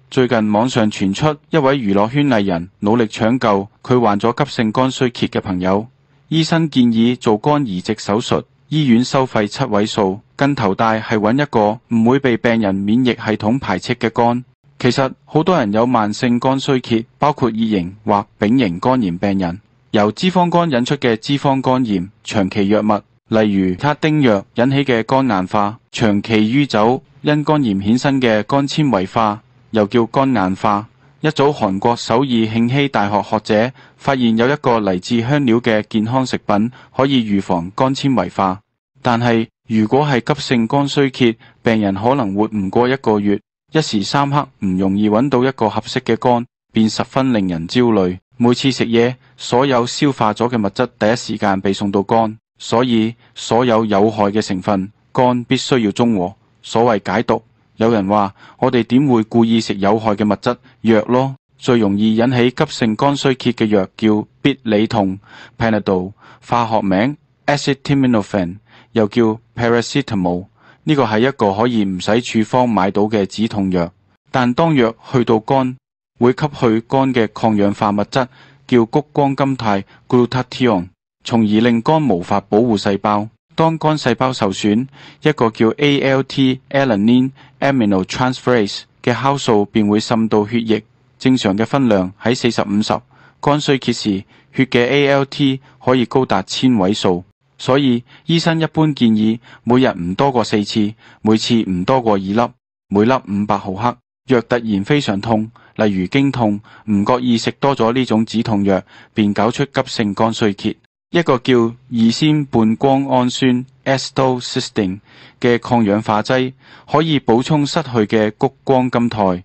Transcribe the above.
最近網上傳出一位娛樂圈藝人努力搶救佢患咗急性肝衰竭嘅朋友，醫生建議做肝移植手術，醫院收費7位數，更頭大係揾一個唔會被病人免疫系統排斥嘅肝。其實好多人有慢性肝衰竭，包括二型或丙型肝炎病人，由脂肪肝引出嘅脂肪肝炎，長期藥物例如卡丁藥引起嘅肝硬化，長期酗酒因肝炎衍生嘅肝纖維化，又叫肝硬化。一組韓國首爾慶熙大學學者發現有一個嚟自香料嘅健康食品可以預防肝纖維化，但係如果係急性肝衰竭，病人可能活唔過1個月，一時三刻唔容易揾到一個合適嘅肝，便十分令人焦慮。每次食嘢，所有消化咗嘅物質第一時間被送到肝，所以所有有害嘅成分，肝必須要中和。所謂解毒，有人話我哋點會故意食有害嘅物質？藥咯，最容易引起急性肝衰竭嘅藥叫必理痛 Panadol， 化學名 acetaminophen， 又叫 paracetamol。呢個係一個可以唔使處方買到嘅止痛藥，但當藥去到肝，會吸去肝嘅抗氧化物質，叫谷胱甘肽 glutathione， 從而令肝無法保護細胞。當肝細胞受損，一個叫 ALT alanine aminotransferase 嘅酵素便會滲到血液，正常嘅分量喺40-50，肝衰竭時血嘅 ALT 可以高達1000位數。所以醫生一般建議每日唔多過4次，每次唔多過2粒，每粒500毫克。若突然非常痛，例如經痛，唔覺意食多咗呢種止痛藥，便搞出急性肝衰竭。一個叫二仙半胱氨酸 acetylcysteine 嘅抗氧化劑，可以補充失去嘅谷胱甘肽。